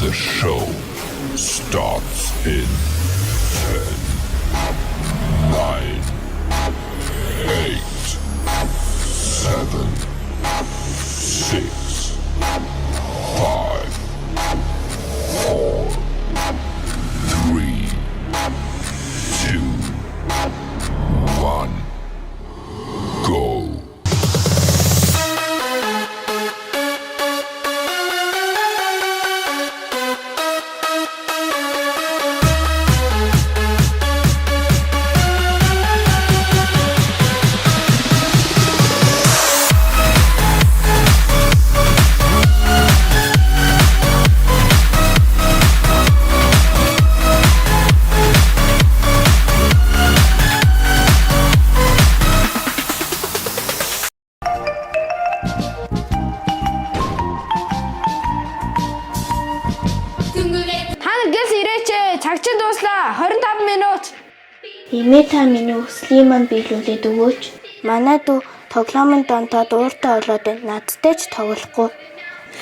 The show starts in 10, 9, 8, 7, 6, 5, 4, 3, 2, 1, go. Цаг чинь дуслаа. 25 минут. Эмээ та миний өслийн манд биелүүлээд өгөөч. Манай дүү тоглоомын донтоод ууртаа болоод надтай ч тоглохгүй.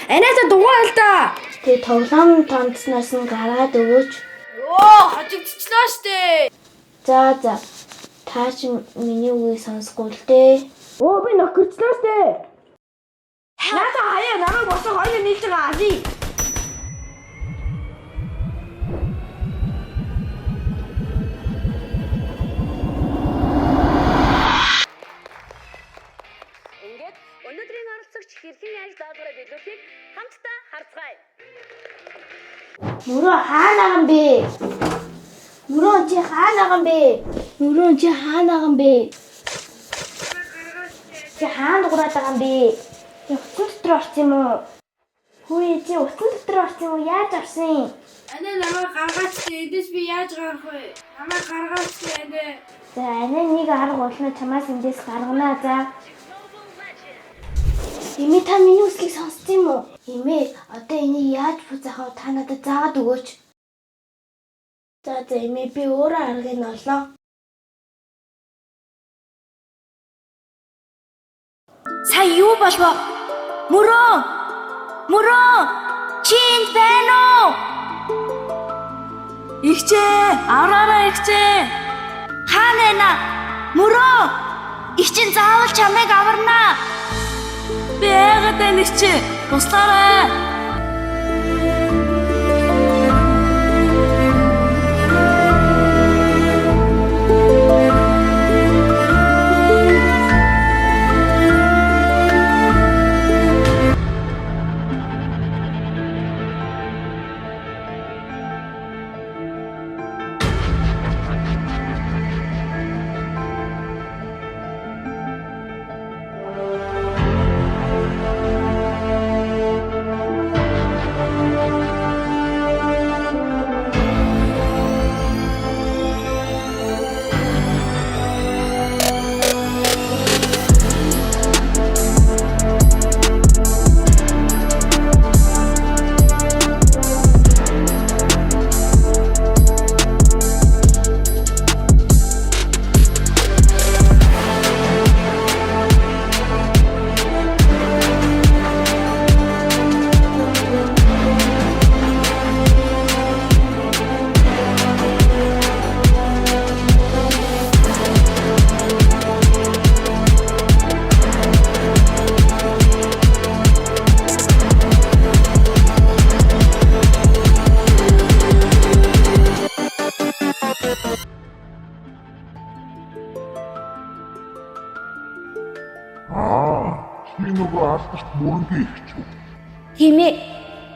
Анаатай дугаа л да. Тэгээ тоглоомын тонцноос нь гаргаад өгөөч. Оо, хожигдчихлаа штэ. За. Та ч миний үгийг сонсгүй л дээ. Оо, би нөхөрчлөө штэ. Наата хаяа намайг босоо хоёул нийлж байгаа алий. Өнөөдрийн оролцогч хэрхэн яаж даалгавраа биелүүлэхийг хамтдаа харцгаая. Мөрөө хаанаахан бэ? Мөрөө чи хаанаахан бэ? Чи хаана дуурайд байгаа юм бэ? Чи утсан дотор орсон юм уу? Хөөе чи утсан дотор орсон юм уу? Яаж орсон? Анаа намайг гаргаач. Эндээс би яаж гарах вэ? Намайг гаргаач анаа. За анаа нэг арга болно чамаас эндээс гарганаа за. Эмээ та миний үслийг сонссон юм уу? Эмээ одоо энийг яаж буцаах вэ? Та надад заагаад өгөөч. За эмээ би өөрөө аргыг нь олноо. Сая юу болов? Мөрөө! Чи энд байна уу? Игчээ, авраараа игчээ. Хаана байна? Мөрөө! Их чинь заавал чамайг аварнаа. Би яагаад байна чи? Туслаарай. Чи нөгөө алдарт мөрөнгийн ихч үү? Химээ,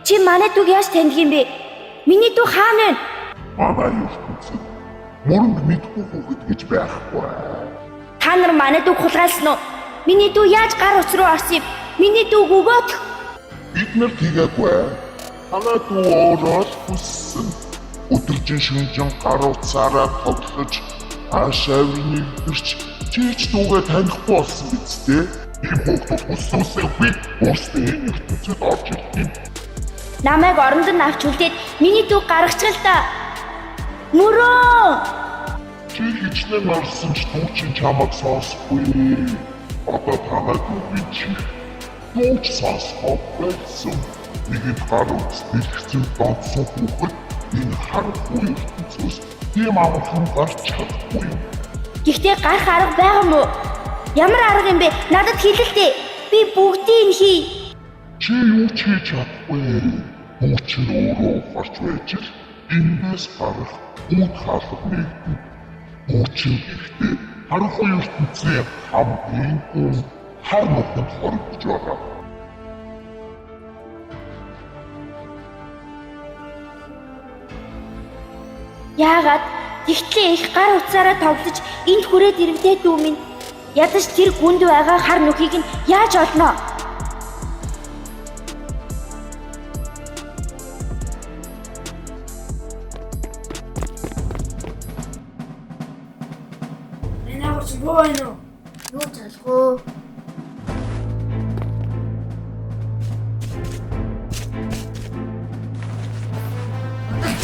чи манай дүүг яаж таньдаг юм бэ? Миний дүү хаана вэ? Манай ертөнцид мөрөнг мэдгүй хүүхэд гэж байхгүй. Та нар манай дүүг хулгайлсан уу? Миний дүү яаж гар утас руу орсон юм? Миний дүүг өгөөд. Бид нар тийгээгүй. Манай дүү өөрөө хүссэн. Өдөржин шүнжин гар утсаараа тоглож аашаавны ирч чийч дүүгээ танихгүй болсон биз дээ. Ийм хүүхдүүд хүссүүсээ би өөрсдөө энэ ертөнцид орж ирсэн. Намайг оронд нь авч үлдээд миний дүүг гаргачих л та. Мөрөө! Чи хичнээн орсон ч дүү чинь чамайг сонсохгүй. Одоо танаа дүү би чи дүүч сонсох байсан. Нэгэд гар утас дэлгэцэн донсон хүүхэд энэ харахгүй ертөнцөөс тийм амархан гарч чадахгүй юм. Гэхдээ гарах арга байгаа мó? Ямар арга юм бэ? Надад хэлэлтэй. Би бүгдийг нь хий. Чи юу ч хийж чадахгүй. Бүгд чинь өөрөө гарч байж л эндээс гарах үд хаалга нэгэн. Бүгд чинь гэхдээ харахгүй ертөнцийн хамгийн гүн хар нутагт хоригдож байгаа. Яагаад тэгтлээ их гар утсаараа тоглож энд хүрээд ирвдээ дүү минь. Ядаж тэр гүнд байгаа хар нүхийг нь яаж олноо? Энэгээр чи боо энэ. Юу залгуу?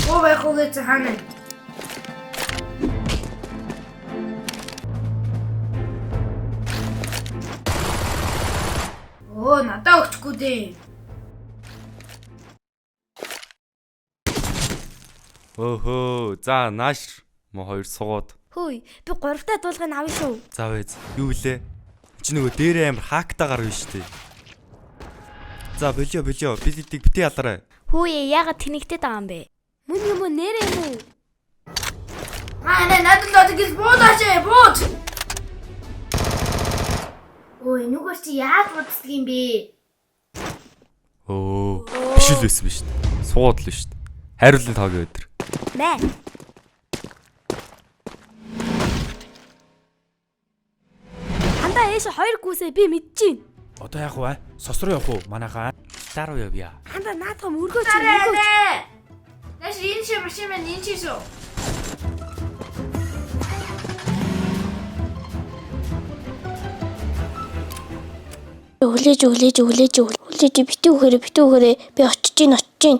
Боо байх уу гэж хаана? Оо, надаа өгчихгүй дээ. Өөхөө, за нааш мо хоёр суугаад. Хөөе, би 3-та дуулгыг авъя шүү. За вэз, юу лээ? Чи нөгөө дээрээ амар хаактаа гарна шүү дээ. За болио, билетийг битээ ялаарай. Хөөе, яагаад тэнэгтэй байгаа юм бэ? Мөн юм уу, нэрээ юм уу? Нэ надад гис буудаач бууд. Ой, нүгэр чи яаж боддог юм бэ? Оо, биш л байсан биз дээ. Суугаад л шүү дээ. Хайруулын тоогийн өдөр. Мэ. Анда ээш хоёр гүсээ би мэдчихээн. Одоо яах вэ? Сос руу явах уу? Манайхаа Гитар уу явъя? Анда наадах мөргөөч. Наш энэ чи машин маань энэ чи шүү. Хүлээж битүү хөрөө би очиж гин.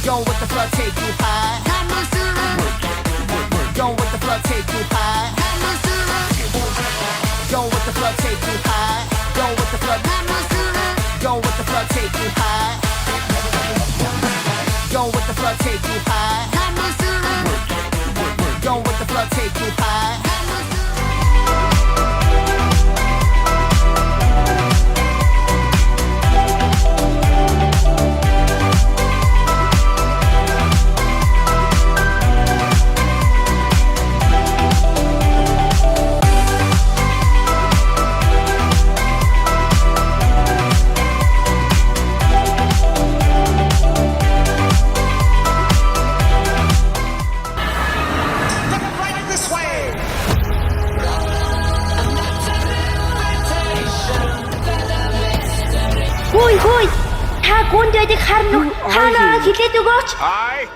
Don't let the flood take you high. Don't let the flood take you high. Don't let the flood take you high. Don't let the flood. Don't let the flood take you high. Don't let the flood take you high. Don't let the flood take you high. Хөөе. Та гүнд байдаг хар нүх хаанаа хэлээд өгөөч. I